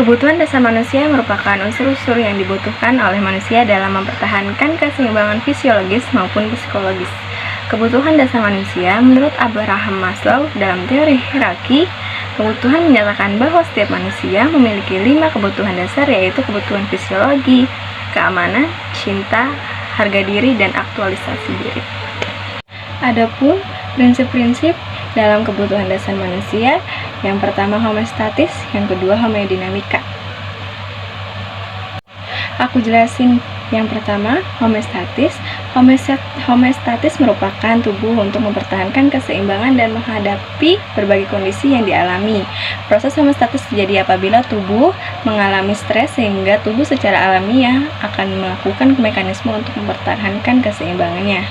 Kebutuhan dasar manusia merupakan unsur-unsur yang dibutuhkan oleh manusia dalam mempertahankan keseimbangan fisiologis maupun psikologis. Kebutuhan dasar manusia menurut Abraham Maslow dalam teori hierarki kebutuhan menyatakan bahwa setiap manusia memiliki 5 kebutuhan dasar, yaitu kebutuhan fisiologi, keamanan, cinta, harga diri, dan aktualisasi diri. Adapun prinsip-prinsip dalam kebutuhan dasar manusia, yang pertama homeostatis, yang kedua hemodinamika. Aku jelasin yang pertama, homeostatis. Homeostatis merupakan tubuh untuk mempertahankan keseimbangan dan menghadapi berbagai kondisi yang dialami. Proses homeostatis terjadi apabila tubuh mengalami stres sehingga tubuh secara alamiah akan melakukan mekanisme untuk mempertahankan keseimbangannya.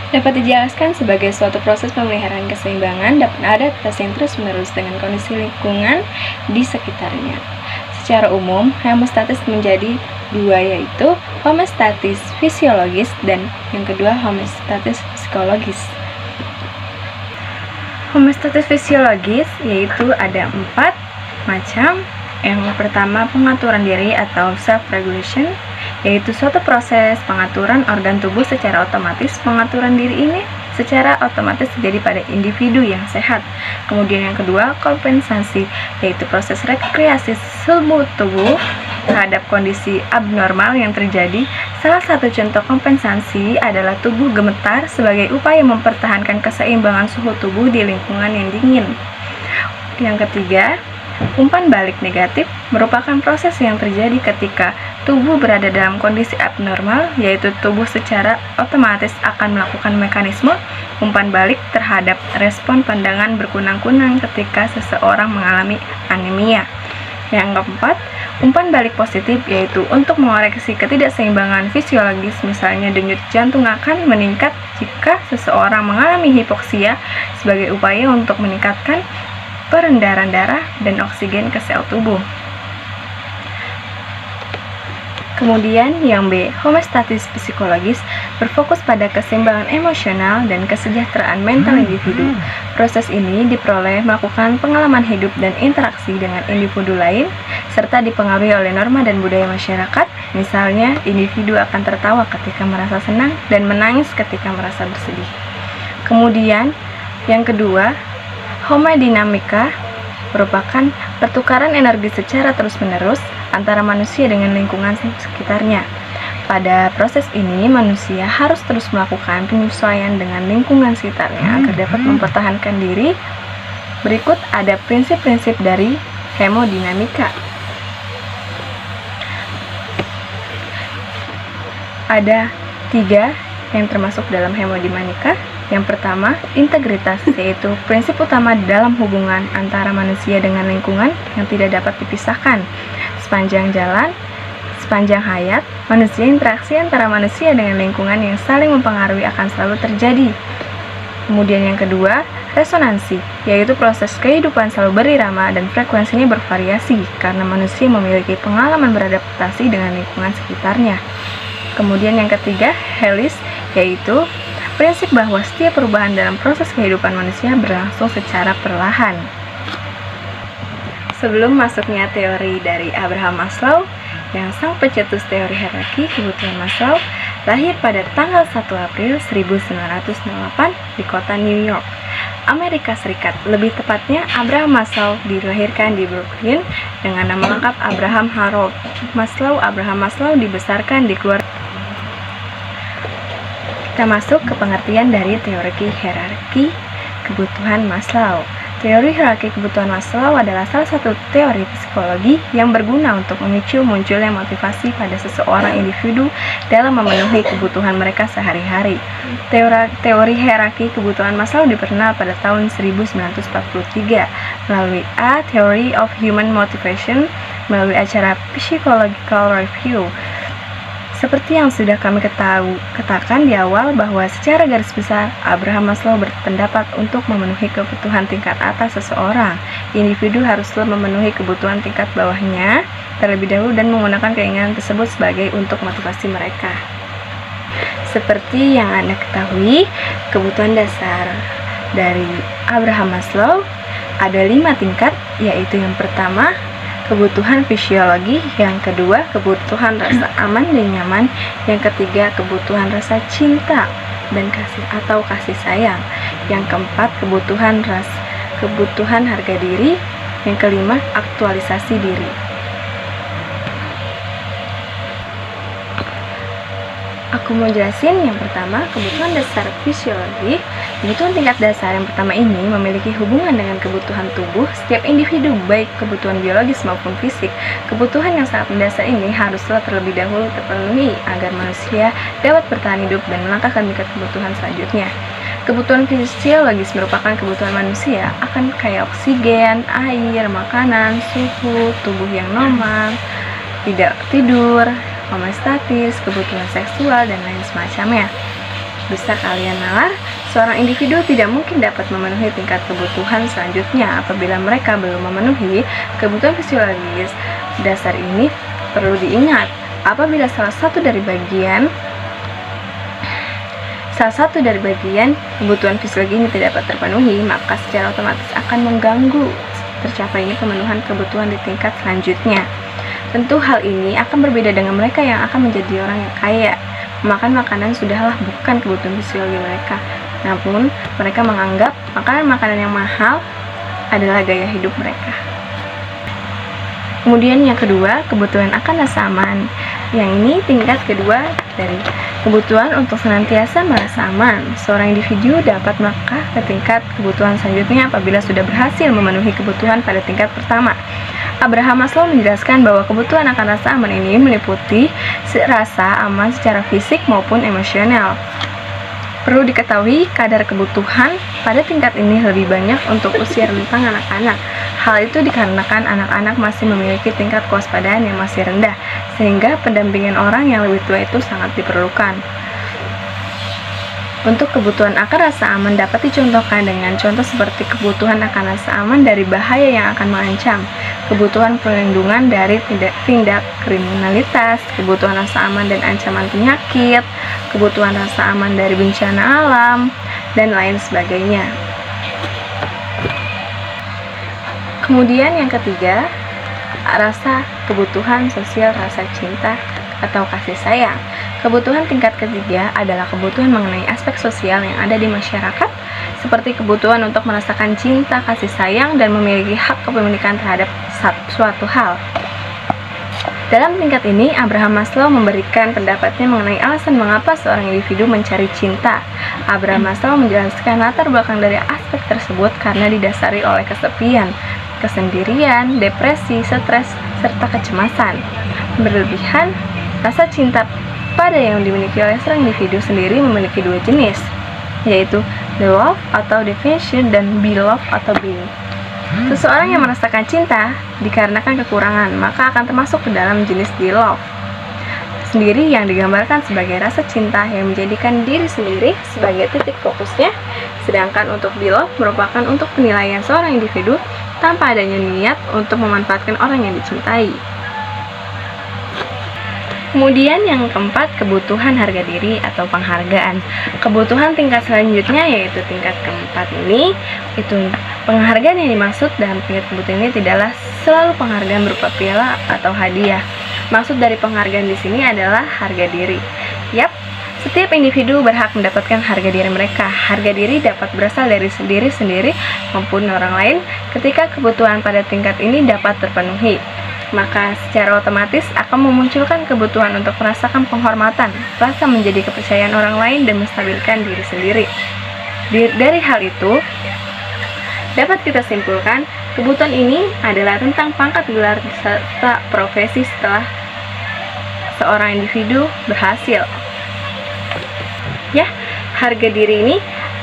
Dapat dijelaskan sebagai suatu proses pemeliharaan keseimbangan dapat adaptasi yang terus-menerus dengan kondisi lingkungan di sekitarnya. Secara umum, homeostatis menjadi dua, yaitu homeostatis fisiologis dan yang kedua homeostatis psikologis. Homeostatis fisiologis yaitu ada 4 macam. Yang pertama, pengaturan diri atau self-regulation, yaitu suatu proses pengaturan organ tubuh secara otomatis. Pengaturan diri ini secara otomatis terjadi pada individu yang sehat. Kemudian yang kedua, kompensasi, yaitu proses rekreasi seluruh tubuh terhadap kondisi abnormal yang terjadi. Salah satu contoh kompensasi adalah tubuh gemetar sebagai upaya mempertahankan keseimbangan suhu tubuh di lingkungan yang dingin. Yang ketiga, umpan balik negatif merupakan proses yang terjadi ketika tubuh berada dalam kondisi abnormal, yaitu tubuh secara otomatis akan melakukan mekanisme umpan balik terhadap respon pandangan berkunang-kunang ketika seseorang mengalami anemia. Yang keempat, umpan balik positif, yaitu untuk mengoreksi ketidakseimbangan fisiologis, misalnya denyut jantung akan meningkat jika seseorang mengalami hipoksia sebagai upaya untuk meningkatkan peredaran darah dan oksigen ke sel tubuh. Kemudian yang B, homeostatis psikologis, berfokus pada keseimbangan emosional dan kesejahteraan mental individu. Proses ini diperoleh melakukan pengalaman hidup dan interaksi dengan individu lain, serta dipengaruhi oleh norma dan budaya masyarakat. Misalnya, individu akan tertawa ketika merasa senang dan menangis ketika merasa bersedih. Kemudian yang kedua, hemodinamika merupakan pertukaran energi secara terus-menerus antara manusia dengan lingkungan sekitarnya. Pada proses ini, manusia harus terus melakukan penyesuaian dengan lingkungan sekitarnya agar dapat mempertahankan diri. Berikut ada prinsip-prinsip dari hemodinamika. Ada 3 yang termasuk dalam hemodinamika. Yang pertama, integritas, yaitu prinsip utama dalam hubungan antara manusia dengan lingkungan yang tidak dapat dipisahkan. Sepanjang hayat, interaksi antara manusia dengan lingkungan yang saling mempengaruhi akan selalu terjadi. Kemudian yang kedua, resonansi, yaitu proses kehidupan selalu berirama dan frekuensinya bervariasi karena manusia memiliki pengalaman beradaptasi dengan lingkungan sekitarnya. Kemudian yang ketiga, helis, yaitu prinsip bahwa setiap perubahan dalam proses kehidupan manusia berlangsung secara perlahan. Sebelum masuknya teori dari Abraham Maslow, yang sang pencetus teori hierarki kebutuhan Maslow, lahir pada tanggal 1 April 1908 di kota New York, Amerika Serikat. Lebih tepatnya, Abraham Maslow dilahirkan di Brooklyn dengan nama lengkap Abraham Harold Maslow. Abraham Maslow dibesarkan di keluarga. Kita masuk ke pengertian dari teori hierarki kebutuhan Maslow. Teori hierarki kebutuhan Maslow adalah salah satu teori psikologi yang berguna untuk memicu munculnya motivasi pada seseorang individu dalam memenuhi kebutuhan mereka sehari-hari. Teori hierarki kebutuhan Maslow diperkenal pada tahun 1943 melalui A Theory of Human Motivation melalui acara Psychological Review. Seperti yang sudah kami katakan di awal bahwa secara garis besar Abraham Maslow berpendapat untuk memenuhi kebutuhan tingkat atas seseorang, individu haruslah memenuhi kebutuhan tingkat bawahnya terlebih dahulu dan menggunakan keinginan tersebut sebagai untuk motivasi mereka. Seperti yang Anda ketahui, kebutuhan dasar dari Abraham Maslow ada 5 tingkat, yaitu yang pertama kebutuhan fisiologi. Yang kedua, kebutuhan rasa aman dan nyaman. Yang ketiga, kebutuhan rasa cinta dan kasih sayang. Yang keempat, kebutuhan harga diri. Yang kelima, aktualisasi diri. Aku mau jelasin yang pertama, kebutuhan dasar fisiologi. Kebutuhan tingkat dasar yang pertama ini memiliki hubungan dengan kebutuhan tubuh setiap individu, baik kebutuhan biologis maupun fisik. Kebutuhan yang sangat mendasar ini haruslah terlebih dahulu terpenuhi agar manusia dapat bertahan hidup dan melangkah ke tingkat kebutuhan selanjutnya. Kebutuhan fisiologis merupakan kebutuhan manusia akan kayak oksigen, air, makanan, suhu, tubuh yang normal, tidak tidur, homeostatis, kebutuhan seksual, dan lain semacamnya. Bisa kalian nalar, seorang individu tidak mungkin dapat memenuhi tingkat kebutuhan selanjutnya apabila mereka belum memenuhi kebutuhan fisiologis dasar ini. Perlu diingat, apabila salah satu dari bagian kebutuhan fisiologi ini tidak dapat terpenuhi, maka secara otomatis akan mengganggu tercapainya pemenuhan kebutuhan di tingkat selanjutnya. Tentu hal ini akan berbeda dengan mereka yang akan menjadi orang yang kaya. Makan makanan sudahlah bukan kebutuhan fisiologi mereka, namun mereka menganggap makanan yang mahal adalah gaya hidup mereka. Kemudian yang kedua, kebutuhan akan rasa aman. Yang ini tingkat kedua dari kebutuhan untuk senantiasa merasa aman. Seorang individu dapat melangkah ke tingkat kebutuhan selanjutnya apabila sudah berhasil memenuhi kebutuhan pada tingkat pertama. Abraham Maslow menjelaskan bahwa kebutuhan akan rasa aman ini meliputi rasa aman secara fisik maupun emosional. Perlu diketahui, kadar kebutuhan pada tingkat ini lebih banyak untuk usia rentang anak-anak. Hal itu dikarenakan anak-anak masih memiliki tingkat kewaspadaan yang masih rendah, sehingga pendampingan orang yang lebih tua itu sangat diperlukan. Untuk kebutuhan akan rasa aman dapat dicontohkan dengan contoh seperti kebutuhan akan rasa aman dari bahaya yang akan mengancam, kebutuhan perlindungan dari tindak kriminalitas, kebutuhan rasa aman dan ancaman penyakit, kebutuhan rasa aman dari bencana alam, dan lain sebagainya. Kemudian yang ketiga, kebutuhan sosial, rasa cinta atau kasih sayang. Kebutuhan tingkat ketiga adalah kebutuhan mengenai aspek sosial yang ada di masyarakat, seperti kebutuhan untuk merasakan cinta, kasih sayang, dan memiliki hak kepemilikan terhadap suatu hal. Dalam tingkat ini, Abraham Maslow memberikan pendapatnya mengenai alasan mengapa seorang individu mencari cinta. Abraham Maslow menjelaskan latar belakang dari aspek tersebut karena didasari oleh kesepian, kesendirian, depresi, stres, serta kecemasan berlebihan. Rasa cinta pada yang dimiliki oleh seorang individu sendiri memiliki dua jenis, yaitu the love atau definition dan be love atau being. Seseorang yang merasakan cinta dikarenakan kekurangan, maka akan termasuk ke dalam jenis the love sendiri yang digambarkan sebagai rasa cinta yang menjadikan diri sendiri sebagai titik fokusnya, sedangkan untuk be love merupakan untuk penilaian seorang individu tanpa adanya niat untuk memanfaatkan orang yang dicintai. Kemudian yang keempat, kebutuhan harga diri atau penghargaan. Kebutuhan tingkat selanjutnya yaitu tingkat keempat ini, itu penghargaan yang dimaksud dalam tingkat kebutuhan ini tidaklah selalu penghargaan berupa piala atau hadiah. Maksud dari penghargaan di sini adalah harga diri. Setiap individu berhak mendapatkan harga diri mereka. Harga diri dapat berasal dari diri sendiri maupun orang lain ketika kebutuhan pada tingkat ini dapat terpenuhi. Maka secara otomatis akan memunculkan kebutuhan untuk merasakan penghormatan, rasa menjadi kepercayaan orang lain, dan menstabilkan diri sendiri. Dari hal itu, dapat kita simpulkan, kebutuhan ini adalah tentang pangkat, gelar, serta profesi setelah seorang individu berhasil. Harga diri ini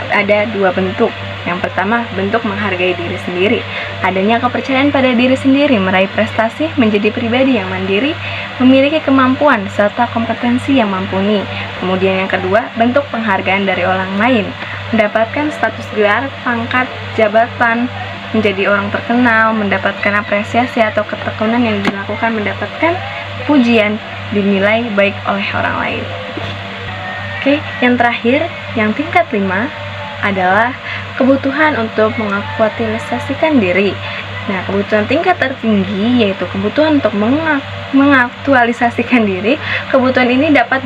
ada dua bentuk. Yang pertama, bentuk menghargai diri sendiri. Adanya kepercayaan pada diri sendiri, meraih prestasi, menjadi pribadi yang mandiri, memiliki kemampuan, serta kompetensi yang mumpuni. Kemudian yang kedua, bentuk penghargaan dari orang lain. Mendapatkan status gelar, pangkat, jabatan, menjadi orang terkenal, mendapatkan apresiasi atau ketekunan yang dilakukan, mendapatkan pujian, dinilai baik oleh orang lain. Yang terakhir, yang tingkat 5 adalah kebutuhan untuk mengaktualisasikan diri. Nah, kebutuhan tingkat tertinggi yaitu kebutuhan untuk mengaktualisasikan diri. Kebutuhan ini dapat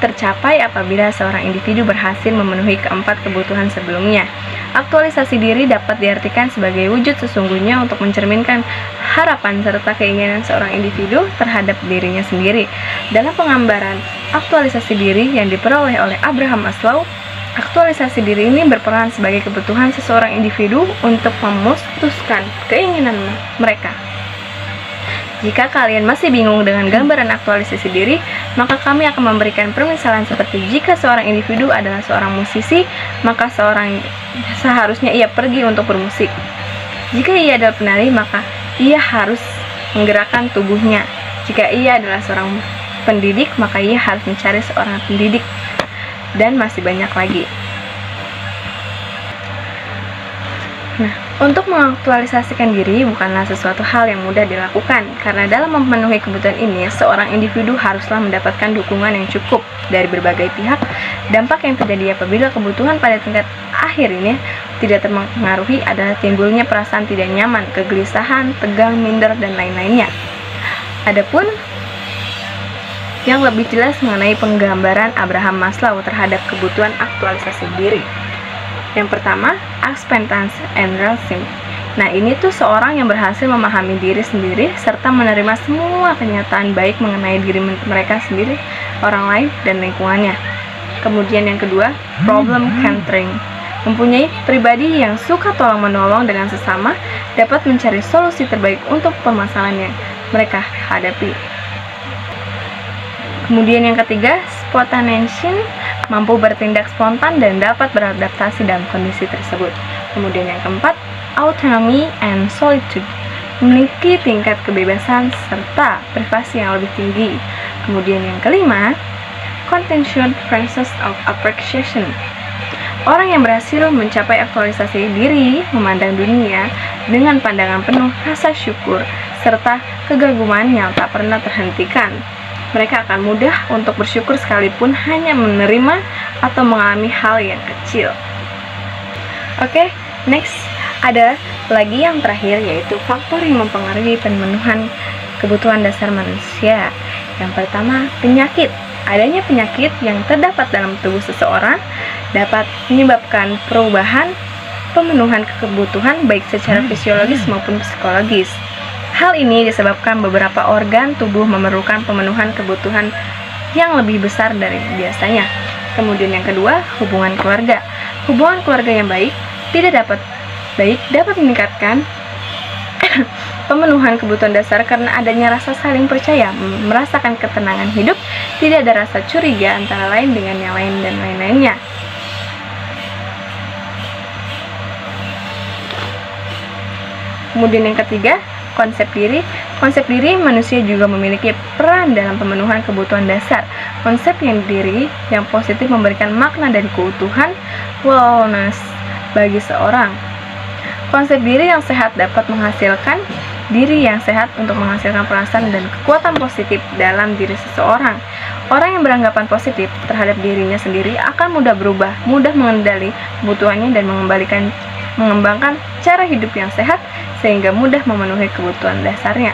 tercapai apabila seorang individu berhasil memenuhi keempat kebutuhan sebelumnya. Aktualisasi diri dapat diartikan sebagai wujud sesungguhnya untuk mencerminkan harapan serta keinginan seorang individu terhadap dirinya sendiri. Dalam penggambaran aktualisasi diri yang diperoleh oleh Abraham Maslow, aktualisasi diri ini berperan sebagai kebutuhan seseorang individu untuk memutuskan keinginan mereka. Jika kalian masih bingung dengan gambaran aktualisasi diri, maka kami akan memberikan permisalan seperti jika seorang individu adalah seorang musisi, maka seharusnya ia pergi untuk bermusik. Jika ia adalah penari, maka ia harus menggerakkan tubuhnya. Jika ia adalah seorang pendidik, maka ia harus mencari seorang pendidik. Dan masih banyak lagi. Nah, untuk mengaktualisasikan diri bukanlah sesuatu hal yang mudah dilakukan, karena dalam memenuhi kebutuhan ini, seorang individu haruslah mendapatkan dukungan yang cukup dari berbagai pihak. Dampak yang terjadi apabila kebutuhan pada tingkat akhir ini tidak terpengaruhi adalah timbulnya perasaan tidak nyaman, kegelisahan, tegang, minder, dan lain-lainnya. Adapun yang lebih jelas mengenai penggambaran Abraham Maslow terhadap kebutuhan aktualisasi diri. Yang pertama, acceptance and realism. Nah, ini tuh seorang yang berhasil memahami diri sendiri serta menerima semua kenyataan baik mengenai diri mereka sendiri, orang lain, dan lingkungannya. Kemudian yang kedua, problem centering. Mempunyai pribadi yang suka tolong-menolong dengan sesama, dapat mencari solusi terbaik untuk permasalahan yang mereka hadapi. Kemudian yang ketiga, spontaneity, mampu bertindak spontan dan dapat beradaptasi dalam kondisi tersebut. Kemudian yang keempat, autonomy and solitude, memiliki tingkat kebebasan serta privasi yang lebih tinggi. Kemudian yang kelima, contention process of appreciation. Orang yang berhasil mencapai aktualisasi diri memandang dunia dengan pandangan penuh rasa syukur serta kegaguman yang tak pernah terhentikan. Mereka akan mudah untuk bersyukur sekalipun hanya menerima atau mengalami hal yang kecil. Oke, next ada lagi yang terakhir, yaitu faktor yang mempengaruhi pemenuhan kebutuhan dasar manusia. Yang pertama, penyakit. Adanya penyakit yang terdapat dalam tubuh seseorang dapat menyebabkan perubahan pemenuhan kebutuhan baik secara fisiologis maupun psikologis. Hal ini disebabkan beberapa organ tubuh memerlukan pemenuhan kebutuhan yang lebih besar dari biasanya. Kemudian yang kedua, hubungan keluarga. Hubungan keluarga yang baik dapat meningkatkan pemenuhan kebutuhan dasar karena adanya rasa saling percaya, merasakan ketenangan hidup, tidak ada rasa curiga antara lain dengan yang lain dan lain-lainnya. Kemudian yang ketiga, konsep diri. Konsep diri manusia juga memiliki peran dalam pemenuhan kebutuhan dasar. Konsep diri yang positif memberikan makna dari keutuhan, wellness bagi seorang. Konsep diri yang sehat dapat menghasilkan diri yang sehat untuk menghasilkan perasaan dan kekuatan positif dalam diri seseorang. Orang yang beranggapan positif terhadap dirinya sendiri akan mudah berubah, mudah mengendali kebutuhannya dan mengembangkan cara hidup yang sehat sehingga mudah memenuhi kebutuhan dasarnya.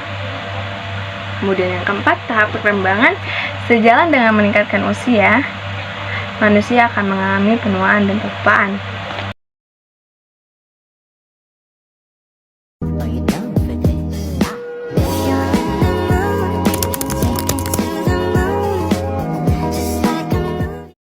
Kemudian yang keempat, tahap perkembangan. Sejalan dengan meningkatkan usia, manusia akan mengalami penuaan dan kelupaan.